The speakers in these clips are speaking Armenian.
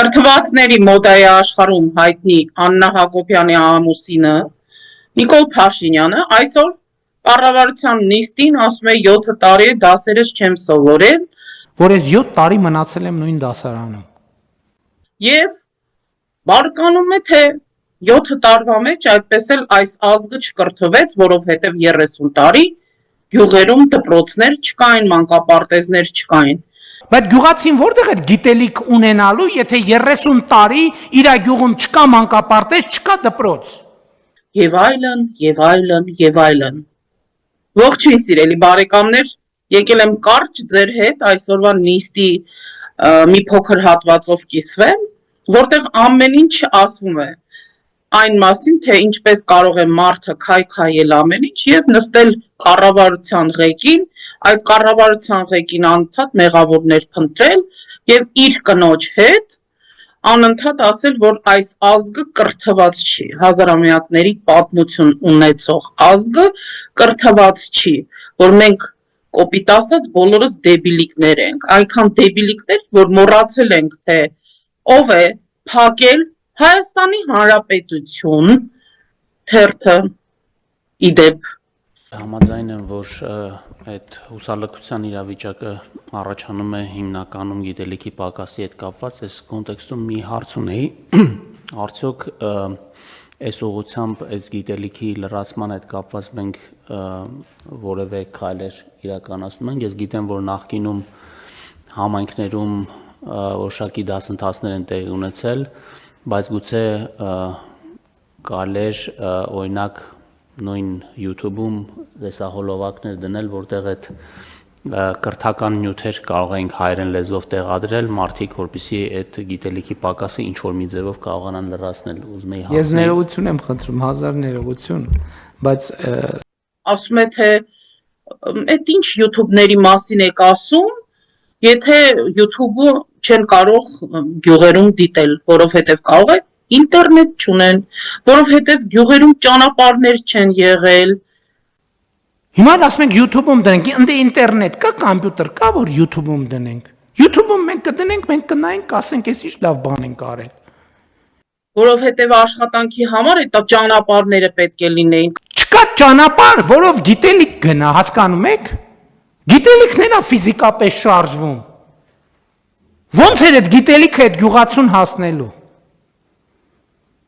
Կրթվածների մոդայի աշխարհում հայտնի Աննա Հակոբյանի ամուսինը Նիկոլ Փաշինյանը այսօր կառավարության նիստին ասում է 7 տարի է դասերս չեմ սովորել, որ ես 7 տարի մնացել եմ նույն դասարանում։ Եվ բարկանում է, թե 7 տարվա մեջ այդպես էլ այս ազգը չկրթվեց, որովհետև 30 տարի գյուղերում դպրոցներ չկային, մանկապարտեզներ չկային։ Բայց գյուղացին որտեղ է գիտելիք ունենալու, եթե 30 տարի իր գյուղում չկա մանկապարտեզ, չկա դպրոց։ Եվ այլն, եւ այլն, եւ այլն։ Ողջույն սիրելի բարեկամներ, եկել եմ կարճ ձեր հետ այսօրվա նիստի մի փոքր հատվածով կիսվեմ, որտեղ ամեն ինչ ասվում է այն մասին, թե ինչպես կարող է մարդը քայքայել ամեն ինչ եւ նստել կառավարության ղեկին, այդ կառավարության ղեկին անընդհատ մեղավորներ փնտրել եւ իր կնոջ հետ անընդհատ ասել, որ այս ազգը կրթված չի, հազարամյակների պատմություն ունեցող ազգը կրթված չի, որ մենք կոպիտ ասած բոլորս դեբիլիկներ ենք, այնքան դեբիլիկներ, որ մոռացել ենք, թե ով է փակել Հայաստանի Հանրապետություն թերթը իդեպ Համաձայն եմ, որ այդ հուսալքության իրավիճակը առաջանում է հիմնականում գիտելիքի պակասի հետ կապված, այս կոնտեքստում մի հարց ունեի, արդյոք այս ուղղությամբ այս գիտելիքի լրացման հետ կապված մենք որևէ քայլեր իրականացնում ենք, ես գիտեմ, որ նախկինում համայնքներում որոշակի դասընթացներ են տեղի ունեցել, բայց գուցե կարելի է օրինակ նույն YouTube-ում լեսահոլովակներ դնել, որտեղ այդ կրթական նյութեր կարող ենք հայերեն լեզվով տեղադրել, մարդիկ որպեսզի այդ գիտելիքի պակասը ինչ որ մի ձևով կարողանան լրացնել, ուզում եի Ես ներողություն եմ խնդրում, հազար ներողություն, բայց ասում է թե այդ ինչ YouTube-ների մասին եք ասում, եթե YouTube-ը չեն կարող գյուղերում դիտել, որովհետև կարող է ինտերնետ չունեն, որովհետև գյուղերում ճանապարհներ չեն եղել։ Հիմա ասում ենք YouTube-ում դնենք, ընդ ինտերնետ կա, կոմպյուտեր կա, որ YouTube-ում դնենք։ YouTube-ում մենք կդնենք, մենք կնայենք, ասենք, էս ինչ լավ բան ենք արել։ Որովհետև աշխատանքի համար այդ ճանապարհները պետք է լինեին։ Չկա ճանապարհ, որով գիտելիք գնա, հասկանում եք։ Գիտելիքն է ֆիզիկապես շարժվում։ Ոնց է այդ գիտելիքը այդ գյուղացուն հասնելու։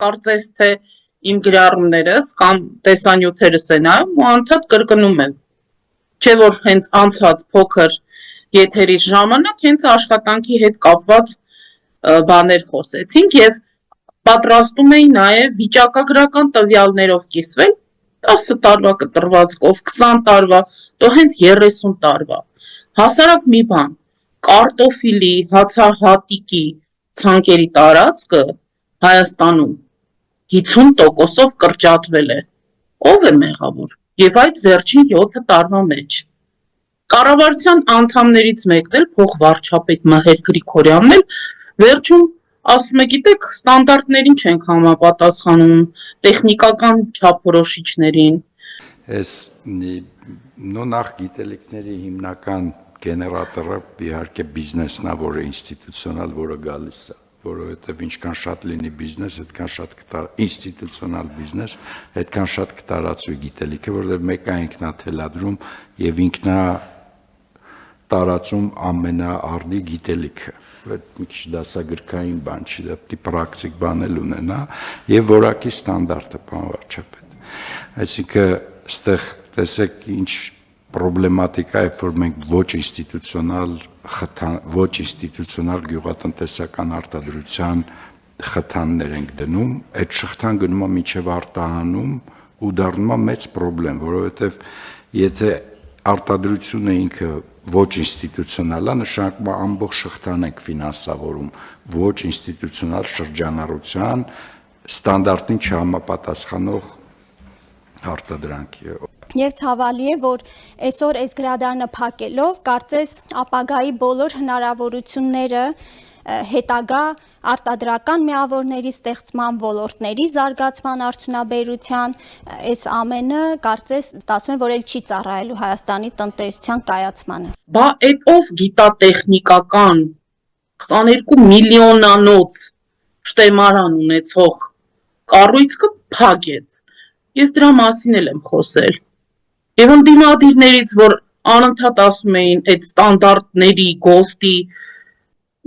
Կարծես թե իմ գրառումներս կամ տեսանյութերս է նայում ու անդադ կրկնում եմ։ Չէ որ հենց անցած փոքր եթերի ժամանակ հենց աշխատանքի հետ կապված բաներ խոսեցինք եւ պատրաստում էի նաեւ վիճակագրական տվյալներով կիսվել 10 տարվա կտրվածքով, 20 տարվա, то հենց 30 տարվա։ Հասարակ մի բան, կարտոֆիլի, հացահատիկի ցանկերի տարածքը Հայաստանում 50%-ով կրճատվել է։ Ով է մեղավոր։ Եվ այդ վերջին 7 տարվա մեջ։ Կառավարության անդամներից մեկն էլ փոխվարչապետ Մհեր Գրիգորյանն էլ վերջում ասում է, գիտեք, ստանդարտներին չենք համապատասխանում, տեխնիկական չափորոշիչներին։ Այս նույնախ գիտելիքների հիմնական գեներատորը իհարկե բիզնեսն է, որը ինստիտուցիոնալ, որը գալիս է, որովհետև ինչքան շատ լինի բիզնես, այդքան շատ ինստիտուցիոնալ բիզնես, այդքան շատ կտարածվի գիտելիքը, որովհետև մեկը ինքնա թելադրում եւ ինքնա տարածում ամենաարդի գիտելիքը, մի քիչ դասագրքային բան չի, դա պիտի պրակտիկ բան էլ ունենա եւ որակի ստանդարտը բան վարչապետ։ Այսինքն այստեղ տեսեք ինչ պրոբլեմատիկա է, որ մենք ոչ ինստիտուցիոնալ գյուղատնտեսական արտադրության խթաններ ենք դնում, այդ շղթան գնում է մինչև արտահանում ու դառնում է մեծ պրոբլեմ, որովհետև եթե արտադրությունը ինքը ոչ ինստիտուցիոնալ է, նշանակում է ամբողջ շղթան ենք ֆինանսավորում, ոչ ինստիտուցիոնալ շրջանառության ստանդարտին չհամապատասխանող արտադրանքի։ Եվ ցավալի է, որ այսօր այս գրադարանը փակելով, կարծես ապագայի բոլոր հնարավորությունները հետագա արտադրական միավորների ստեղծման, ոլորտների զարգացման, արդյունաբերության, այս ամենը կարծես ստացվում է, որ էլ չի ծառայելու Հայաստանի տնտեսության կայացմանը։ Բա այդ ով գիտա տեխնիկական 22 միլիոնանոց շտեմարան ունեցող կառույցը փակեց։ Ես դրա մասին եմ խոսել։ Եվ ընդդիմադիրներից, որ անընդհատ ասում էին այդ ստանդարտների, գոստի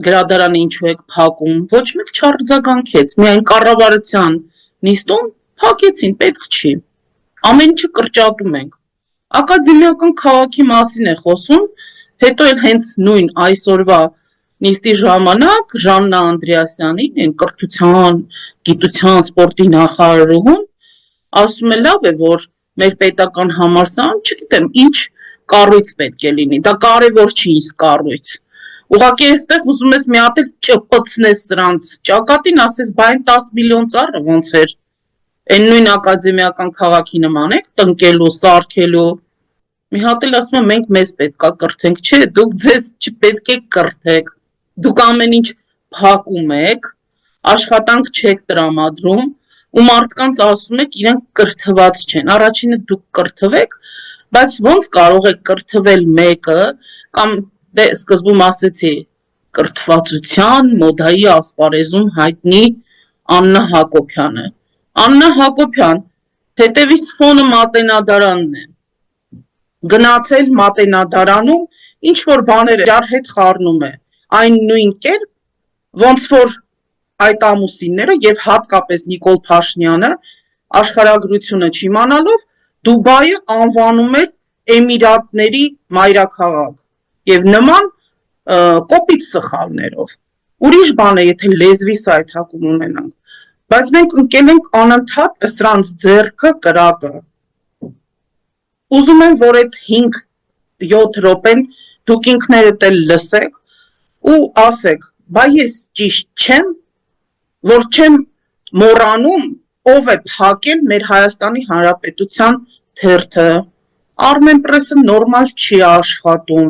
գրադարանը ինչու եք փակում, ոչ մեկ չարձագանքեց, միայն կառավարության նիստում փակեցին, պետք չի։ Ամեն ինչը կրճատում ենք։ Ակադեմիական քաղաքի մասին է խոսում, հետո էլ հենց նույն այսօրվա նիստի ժամանակ Ժաննա Անդրեասյանին, այն կրթության, գիտության, սպորտի նախարարուհուն, ասում է լավ է, որ մեր պետական համալսարան, չգիտեմ, ինչ կառույց պետք է լինի, դա կարևոր չի ինչ կառույց։ Ուղղակի այստեղ ուզում ես մի հատ էլ ճպցնես սրանց ճակատին, ասես բա այն 10 միլիոն ծառը ոնց էր։ Այն նույն ակադեմիական քաղաքի նման եք տնկելու, սարքելու։ Մի հատ էլ ասում եմ մենք մեզ պետքա կրթենք, չէ, դուք ձեզ չպետք է կրթեք։ Դուք ամեն ինչ փակում եք, աշխատանք չեք տրամադրում, ու մարդկանց ասում եք իրենք կրթված չեն։ Առաջինը դուք կրթվեք, բայց ոնց կարող եք կրթվել մեկը, կամ դե սկզբում ասեցի կրթվածության մոդայի ասպարեզում հայտնի Աննա Հակոբյանը։ Աննա Հակոբյան, հետևից ֆոնը Մատենադարանն է։ Գնացել Մատենադարանում, ինչ որ բաներ իրար հետ խառնում է։ Այն նույն կերպ, ոնց որ այդ ամուսինները եւ հատկապես Նիկոլ Փաշինյանը աշխարհագրությունը չիմանալով Դուբայը անվանում էր Էմիրատների մայրաքաղաք եւ նման կոպիտ սխալներով։ Ուրիշ բան է, եթե լեզվի սայթակում ունենանք, բայց մենք ընկել ենք անընդհատ սրանց ձեռքը կրակը։ Ուզում եմ, որ այդ 5-7 րոպեն դուք ինքներդ էլ լսեք ու ասեք, բա ես ճիշտ չեմ, որ չեմ մոռանում, ով է փակել մեր Հայաստանի Հանրապետության թերթը, Armenpress-ը նորմալ չի աշխատում,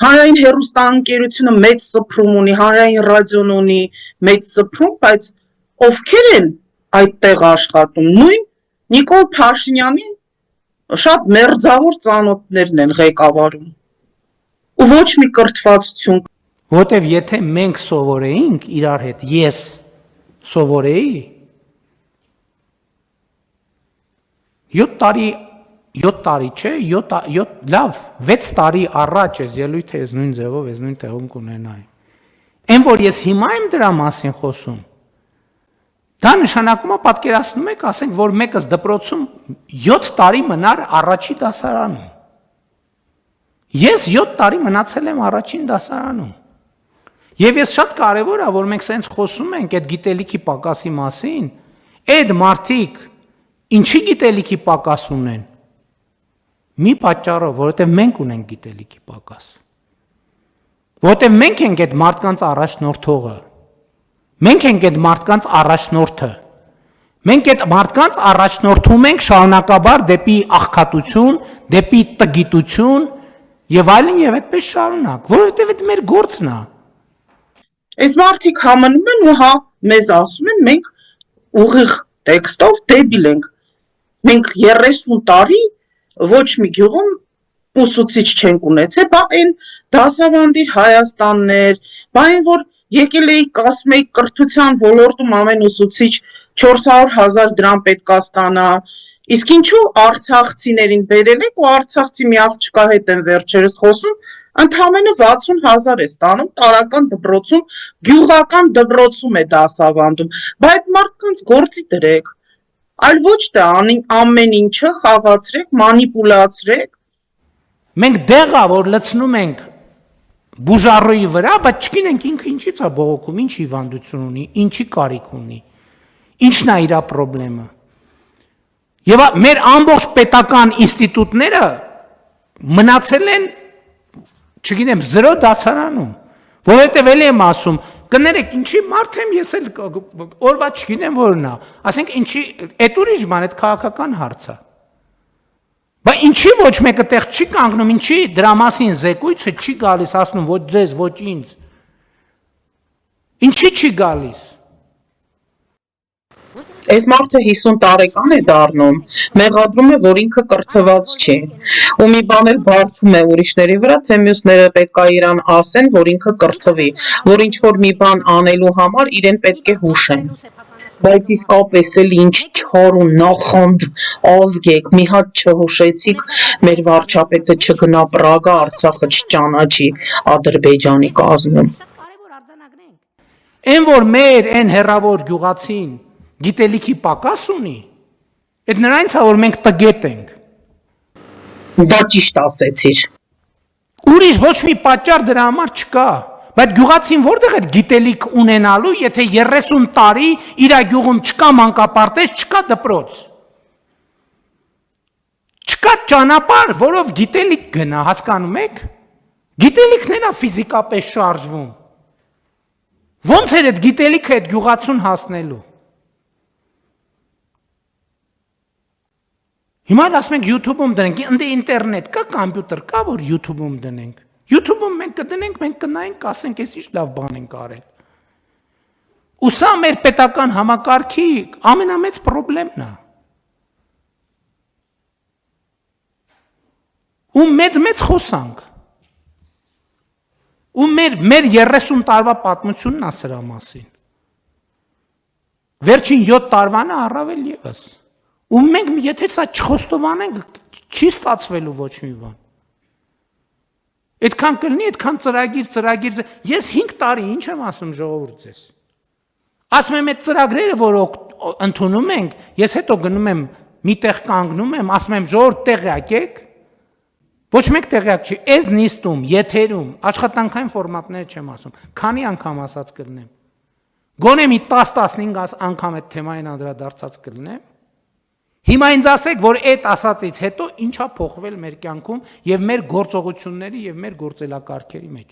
հանրային հեռուստաընկերությունը մեծ սփռում ունի, հանրային ռադիոն ունի մեծ սփռում, բայց ովքեր են այդտեղ աշխատում, նույն Նիկոլ Փաշինյանի շատ մերձավոր ծանոթներն են ղեկավարում, ու ոչ մի կրթվածություն։ Որտեվ եթե մենք սովորեինք իրար հետ, ես սովորեի 7 տարի չէ, 7 լավ, 6 տարի առաջ ես ելույթը ես նույն ձևով, ես նույն տեղում կունենայի։ Այն որ ես հիմա եմ դրա մասին խոսում, դա նշանակում է պատկերացնում եք, ասենք, որ մեկս դպրոցում 7 տարի մնար առաջի դասարանում։ Ես 7 տարի մնացել եմ առաջին դասարանում։ Եվ ես շատ կարևոր է, որ մենք սենց խոսում ենք այդ գիտելիքի պակասի մասին, այդ մարդիկ ինչի գիտելիքի պակաս ունեն։ Մի պատճառով, որովհետև մենք ունենք գիտելիքի պակաս։ Որովհետև մենք ենք այդ մարդկանց առաջնորդողը։ Մենք ենք այդ մարդկանց առաջնորդը։ Մենք այդ մարդկանց առաջնորդում ենք շարունակաբար դեպի աղքատություն, դեպի տգիտություն եւ այլն եւ այդպես շարունակ, որովհետև այդ մեր գործն է։ Այս մարդիկ համնում են ու հա մեզ ասում են մենք ուղիղ տեքստով դեբիլ ենք։ Մենք 30 տարի ոչ մի գյուղում ուսուցիչ չենք ունեցել, բա այն դասավանդիր Հայաստաններ, բա այն որ եկել էի ասում էի կրթության ոլորտում ամեն ուսուցիչ 400,000 դրամ պետք է ստանա, իսկ ինչու արցախցիներին բերել եք ու արցախցի մի աղջկա հետ են վերջերս խոսում, ընդամենը 60,000 է ստանում տարական դպրոցում, գյուղական դպրոցում է դասավանդում, բա այդ մարդկանց գործի դրեք, այլ ոչ թե ամեն ինչը խաղացրեք, մանիպուլացրեք։ Մենք դեղա, որ լցնում ենք բուժառոյի վրա, բայց չգինենք ինքը ինչից է բողոքում, ինչ հիվանդություն ունի, ինչի կարիք ունի, ինչն է իր պրոբլեմը։ Եվ մեր ամբողջ պետական ինստիտուտները մնացել են, չգինեմ, 0 դասարանում, որովհետև էլի եմ ասում, կներեք, ինչի մարդ եմ ես էլ օրվա չգինեմ որն է, ասենք ինչի, այդ ուրիշ բան, այդ քաղաքական հարց է։ Բա ինչի ոչ մեկը տեղ չի կանգնում, ինչի դրա մասին զեկույցը չի գալիս, ասում ոչ ձեզ, ոչ ինձ։ Ինչի չի գալիս։ Այս մարդը 50 տարեկան է դառնում, մեղադրում է, որ ինքը կրթված չի, ու մի բան էլ բարդում է ուրիշների վրա, թե մյուսները պետք է իրան ասեն, որ ինքը կրթվի, որ ինչ-որ մի բան անելու համար իրեն պետք է հուշեն։ Բայց իսկապես էլ ինչ չոր ու նախանդ ազգ եք, մի հատ չհուշեցիք, մեր վարչապետը չգնա Պրագա, Արցախը չճանաչի Ադրբեջանի կազմում։ Այն որ մեր այն հերավոր գյուղացին գիտելիքի պակաս ունի, այդ նրանից է որ մենք տգետ ենք։ Դա ճիշտ ասեցիր։ Ուրիշ ոչ մի պատճառ դրա համար չկա։ Բայց գյուղացին որտեղ է գիտելիք ունենալու, եթե 30 տարի իր գյուղում չկա մանկապարտեզ, չկա դպրոց։ Չկա ճանապարհ, որով գիտելիք գնա, հասկանում եք։ Գիտելիքն է ֆիզիկապես շարժվում։ Ոնց էր այդ գիտելիքը այդ գյուղացուն հասնելու։ Հիմա ասում ենք YouTube-ում դնենք, ընդ ինտերնետ կա, կոմպյուտեր կա, որ YouTube-ում դնենք։ YouTube-ում մենք կդնենք, մենք կնայենք, կասենք, էս ինչ լավ բան ենք արել։ Ու սա մեր պետական համակարգի ամենամեծ խնդիրն է։ Ու մեծ խոսանք։ Ու մեր 30 տարվա պատմությունն է սրա մասին։ Վերջին 7 տարվան է առավել ևս։ Ու մենք եթե սա չխոստովանենք, չի ստացվելու ոչ մի բան։ Այդքան կլինի, այդքան ծրագիր, ես 5 տարի ինչ եմ ասում ժողովուրդ ձեզ։ Ասում եմ այդ ծրագրերը, որ ընդունում ենք, ես հետո գնում եմ մի տեղ կանգնում եմ, ասում եմ ժողովուրդ տեղյակ եք։ Ոչ մեկ տեղյակ չի, այս նիստում, եթերում, աշխատանքային ֆորմատները չեմ ասում, քանի անգամ ասած կլինեմ։ Գոնե մի 10-15 անգամ այդ թեմային անդրադարձած կլինեմ։ Հիմա ինձ ասեք, որ այդ ասածից հետո ինչա փոխվել մեր կյանքում եւ մեր գործողությունների եւ մեր գործելակարգերի մեջ։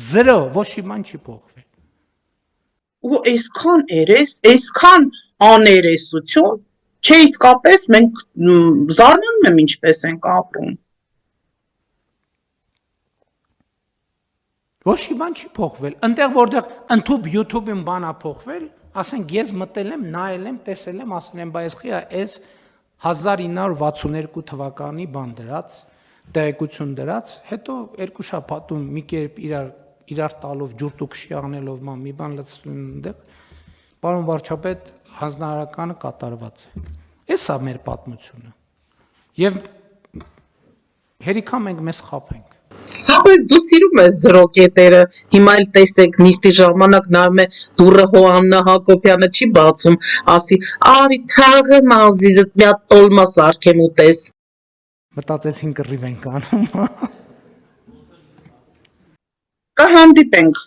0, ոչ մի բան չի փոխվել։ Ու այսքան երես, այսքան աներեսություն, չէ իսկապես մենք զարմանում եմ ինչպես ենք ապրում։ Ոչ մի բան չի փոխվել։ Այնտեղ որտեղ ընդհանուր YouTube-ին բան է փոխվել, ասենք ես մտել եմ, նայել եմ, տեսել եմ, ասել եմ, բայց խիա այս 1962 թվականի բան դրած, տեղեկություն դրած, հետո երկու շաբաթում մի կերպ իրար տալով ջուրտուքշի անելով մի բան լցրին այնտեղ, պարոն վարչապետ, հանձնարարականը կատարված է։ Էս է մեր պատմությունը։ Եվ հերիքա մենք մեզ խաբենք։ Հապես դու սիրում ես զրոկետերը, հիմա էլ տեսեք նիստի ժամանակ նայում է դուրը Հովաննա Հակոբյանը չի բացում, ասի արի թաղը մազիզդ մի հատ տոլմա սարքեմ ուտես։ Մտածեցին կռիվ ենք անում։ Կհանդիպենք։